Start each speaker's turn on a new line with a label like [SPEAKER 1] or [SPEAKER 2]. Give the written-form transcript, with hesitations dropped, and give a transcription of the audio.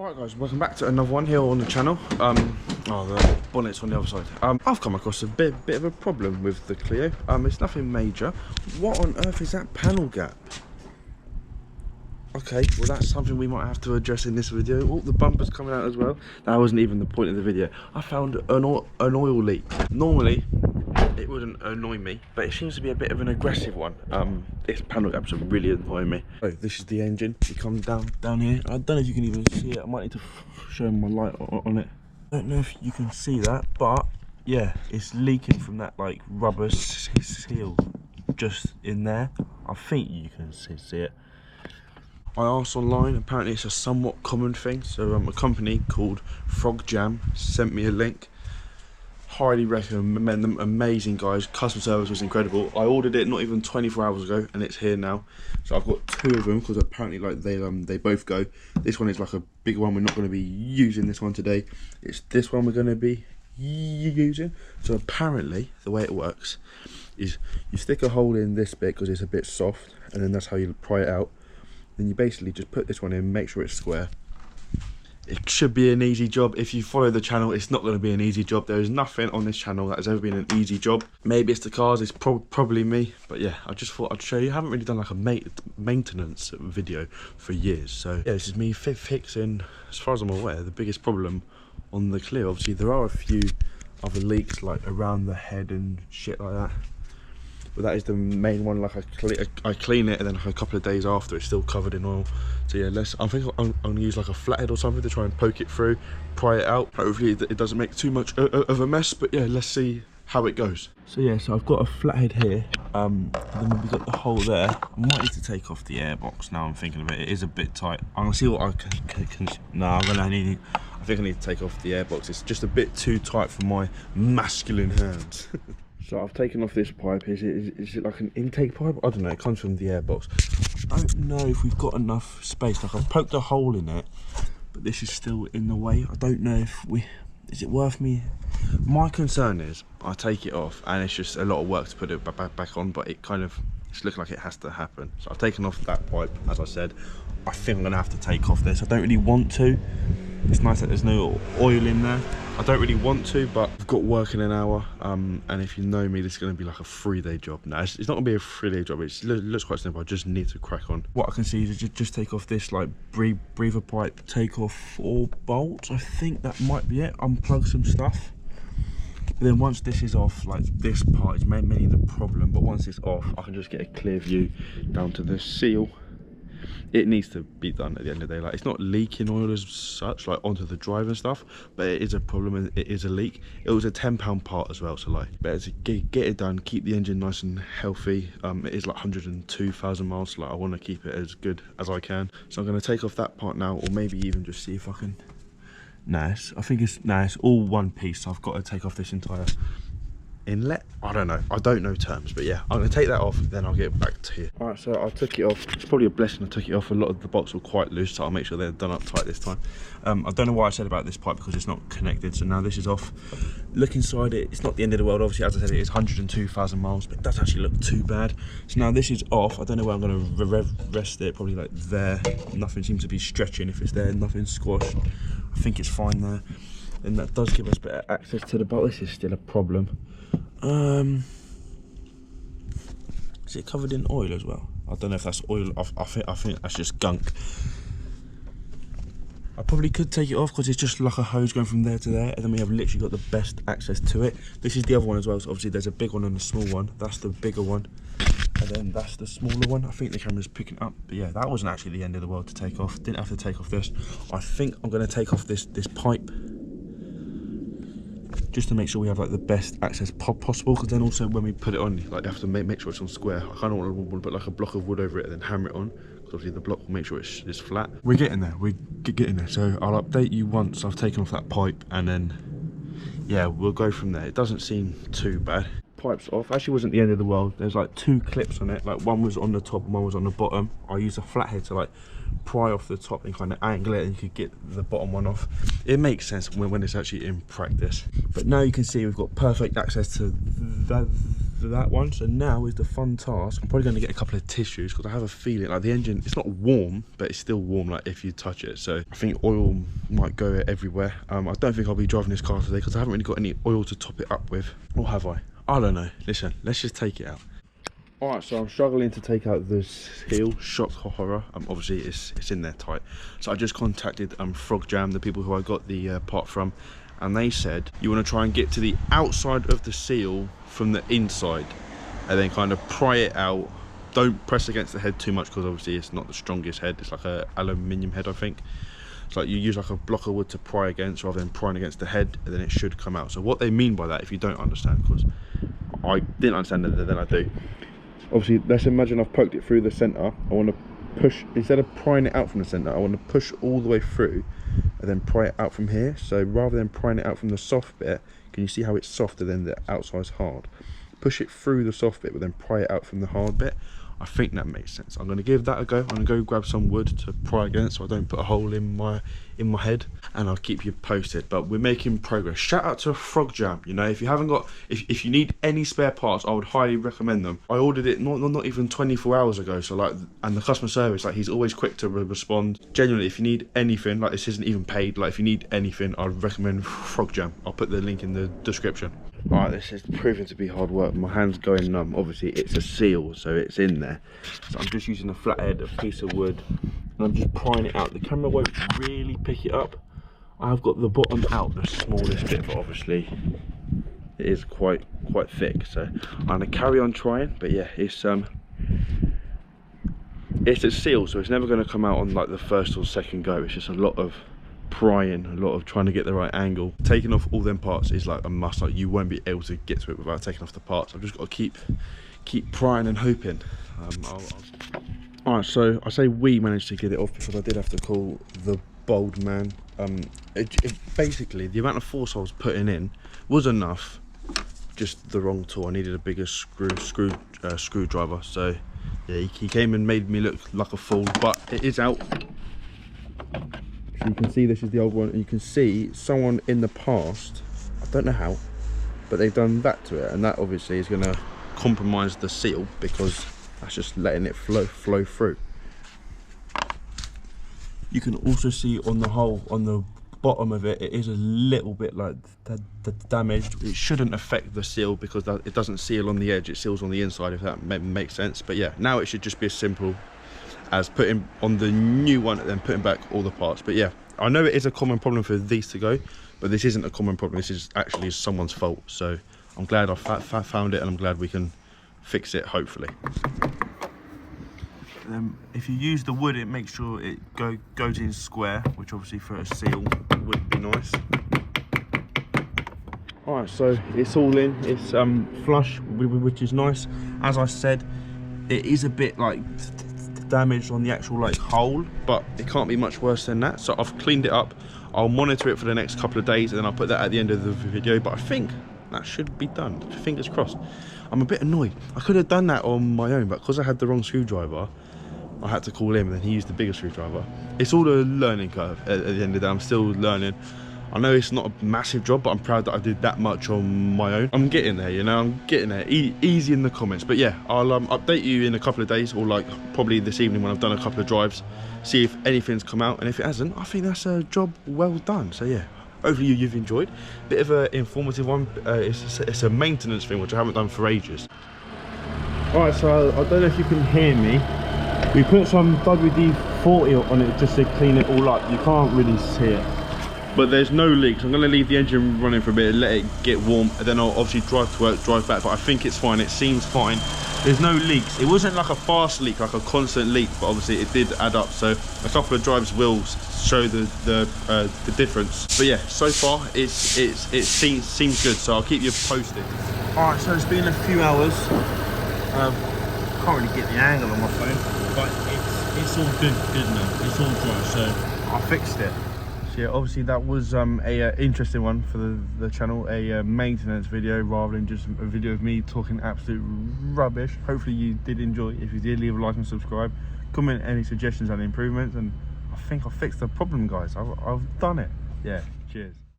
[SPEAKER 1] Alright guys, welcome back to another one here on the channel. The bonnet's on the other side. I've come across a bit of a problem with the Clio. It's nothing major. What on earth is that panel gap? Okay, well that's something we might have to address in this video. Oh, the bumper's coming out as well. That wasn't even the point of the video. I found an oil leak. Normally, it wouldn't annoy me, but it seems to be a bit of an aggressive one. This panel gaps are really annoying me. Oh, this is the engine. You come down here. I don't know if you can even see it. I might need to show my light on it. I don't know if you can see that, but yeah, it's leaking from that like rubber seal just in there. I think you can see it. I asked online, apparently it's a somewhat common thing. So a company called Frog Jam sent me a link. Highly recommend them, amazing guys, customer service was incredible. I ordered it not even 24 hours ago and it's here now. So I've got two of them because apparently like they both go. This one is like a big one, we're not going to be using this one today. It's this one we're going to be using. So apparently the way it works is you stick a hole in this bit because it's a bit soft, and then that's how you pry it out. Then you basically just put this one in, make sure it's square. It should be an easy job. If you follow the channel, it's not going to be an easy job. There is nothing on this channel that has ever been an easy job. Maybe it's the cars, it's probably me. But yeah, I just thought I'd show you. I haven't really done like a maintenance video for years. So yeah, this is me fixing, as far as I'm aware, the biggest problem on the Clio. Obviously, there are a few other leaks like around the head and shit like that. But that is the main one. Like I clean it, and then like a couple of days after, it's still covered in oil. So yeah, I think I'm gonna use like a flathead or something to try and poke it through, pry it out. Hopefully it doesn't make too much of a mess. But yeah, let's see how it goes. So yeah, so I've got a flathead here. And then we've got the hole there. I might need to take off the airbox now. I'm thinking of it. It is a bit tight. I'm gonna see what I can. No, I think I need to take off the airbox. It's just a bit too tight for my masculine hands. So I've taken off this pipe. Is it like an intake pipe? I don't know, it comes from the airbox. I don't know if we've got enough space. Like I've poked a hole in it, but this is still in the way. I don't know if is it worth me? My concern is I take it off and it's just a lot of work to put it back on, but it's looking like it has to happen. So I've taken off that pipe, as I said. I think I'm gonna have to take off this. I don't really want to. It's nice that there's no oil in there. I don't really want to, but I've got work in an hour, and if you know me, this is going to be like a 3-day job. No, it's not going to be a 3-day job. It looks quite simple. I just need to crack on. What I can see is just take off this like breather pipe, take off 4 bolts. I think that might be it. Unplug some stuff. But then once this is off, like this part is mainly the problem, but once it's off, I can just get a clear view down to the seal. It needs to be done at the end of the day. Like, it's not leaking oil as such, like onto the drive and stuff, but it is a problem and it is a leak. It was a £10 part as well, so like better to get it done, keep the engine nice and healthy. It is like 102,000 miles, so like I want to keep it as good as I can. So I'm going to take off that part now, or maybe even just see if I can. Nice. I think it's all one piece, so I've got to take off this entire inlet. I don't know terms, but yeah, I'm gonna take that off, then I'll get back to you. All right, so I took it off. It's probably a blessing I took it off. A lot of the bolts were quite loose, so I'll make sure they're done up tight this time. I don't know why I said about this pipe, because it's not connected. So now this is off. Look inside it. It's not the end of the world. Obviously, as I said, it is 102,000 miles, but it doesn't actually look too bad. So now this is off. I don't know where I'm gonna rest it. Probably like there. Nothing seems to be stretching. If it's there, nothing's squashed. I think it's fine there. And that does give us better access to the bolt. This is still a problem. Is it covered in oil as well? I don't know if that's oil. I think that's just gunk. I probably could take it off because it's just like a hose going from there to there, and then we have literally got the best access to it. This is the other one as well, so obviously there's a big one and a small one. That's the bigger one, and then that's the smaller one. I think the camera's picking up, but yeah, that wasn't actually the end of the world to take off. Didn't have to take off this. I think I'm going to take off this pipe, just to make sure we have like the best access possible, because then also when we put it on, like you have to make sure it's on square. I kind of want to put like a block of wood over it and then hammer it on, because obviously the block will make sure it's flat. We're getting there, we're getting there. So I'll update you once I've taken off that pipe, and then yeah, we'll go from there. It doesn't seem too bad. Pipe's off. Actually wasn't the end of the world. There's like 2 clips on it, like one was on the top and one was on the bottom. I used a flathead to like pry off the top and kind of angle it, and you could get the bottom one off. It makes sense when it's actually in practice. But now you can see we've got perfect access to that one. So now is the fun task. I'm probably going to get a couple of tissues because I have a feeling like the engine, it's not warm, but it's still warm like if you touch it. So I think oil might go everywhere. I don't think I'll be driving this car today because I haven't really got any oil to top it up with. Or have I? I don't know. Listen, let's just take it out. Alright, so I'm struggling to take out the seal. Shock horror. Obviously it's in there tight. So I just contacted Frog Jam, the people who I got the part from, and they said you want to try and get to the outside of the seal from the inside and then kind of pry it out. Don't press against the head too much because obviously it's not the strongest head. It's like a aluminium head, I think. It's like you use like a block of wood to pry against rather than prying against the head, and then it should come out. So what they mean by that, if you don't understand, because I didn't understand it, then I do. Obviously, let's imagine I've poked it through the centre. I want to push, instead of prying it out from the centre, I want to push all the way through and then pry it out from here. So rather than prying it out from the soft bit, can you see how it's softer than the outside's hard? Push it through the soft bit, but then pry it out from the hard bit. I think that makes sense. I'm going to give that a go. I'm going to go grab some wood to pry against so I don't put a hole in my head, and I'll keep you posted. But we're making progress. Shout out to Frog Jam. You know, if you haven't got, if you need any spare parts, I would highly recommend them. I ordered it not even 24 hours ago. So like, and the customer service, like, he's always quick to respond. Genuinely, if you need anything, like, this isn't even paid. Like, if you need anything, I'd recommend Frog Jam. I'll put the link in the description. Alright, this is proving to be hard work. My hand's going numb. Obviously, it's a seal, so it's in there. So I'm just using a flathead, a piece of wood, and I'm just prying it out. The camera won't really pick it up. I've got the bottom out, the smallest bit, but obviously it is quite thick. So I'm gonna carry on trying. But yeah, it's a seal, so it's never gonna come out on like the first or second go. It's just a lot of prying, a lot of trying to get the right angle. Taking off all them parts is like a must. Like, you won't be able to get to it without taking off the parts. I've just got to keep prying and hoping. Alright, so I say we managed to get it off because I did have to call the bold man. Basically, the amount of force I was putting in was enough, just the wrong tool. I needed a bigger screwdriver. So yeah, he came and made me look like a fool, but it is out. So you can see this is the old one, and you can see someone in the past, I don't know how, but they've done that to it, and that obviously is going to compromise the seal because that's just letting it flow through. You can also see on the hole on the bottom of it, it is a little bit like damaged. It shouldn't affect the seal because it doesn't seal on the edge, it seals on the inside, if that makes sense. But yeah, now it should just be as simple as putting on the new one and then putting back all the parts. But yeah, I know it is a common problem for these to go, but this isn't a common problem. This is actually someone's fault. So I'm glad I found it, and I'm glad we can fix it, hopefully. If you use the wood, it makes sure it goes in square, which obviously for a seal would be nice. Alright, so it's all in, it's flush, which is nice. As I said, it is a bit like damaged on the actual like hole, but it can't be much worse than that. So I've cleaned it up. I'll monitor it for the next couple of days, and then I'll put that at the end of the video. But I think that should be done. Fingers crossed. I'm a bit annoyed. I could have done that on my own, but because I had the wrong screwdriver, I had to call him, and then he used the bigger screwdriver. It's all a learning curve at the end of the day. I'm still learning. I know it's not a massive job, but I'm proud that I did that much on my own. I'm getting there, you know, I'm getting there. Easy in the comments. But yeah, I'll update you in a couple of days, or like probably this evening when I've done a couple of drives, see if anything's come out, and if it hasn't, I think that's a job well done. So yeah, hopefully you've enjoyed. Bit of an informative one. It's a maintenance thing, which I haven't done for ages. Alright, so I don't know if you can hear me. We put some WD-40 on it just to clean it all up. You can't really see it, but there's no leaks. I'm going to leave the engine running for a bit, let it get warm, and then I'll obviously drive to work, drive back. But I think it's fine. It seems fine. There's no leaks. It wasn't like a fast leak, like a constant leak, but obviously it did add up. So a couple of drives will show the difference. But yeah, so far it seems good. So I'll keep you posted. All right, so it's been a few hours. Can't really get the angle on my phone, but it's all good now. It's all dry, so I fixed it. So yeah, obviously that was a interesting one for the channel, a maintenance video rather than just a video of me talking absolute rubbish. Hopefully you did enjoy. If you did, leave a like and subscribe. Comment any suggestions and improvements, and I think I fixed the problem, guys. I've done it. Yeah, cheers.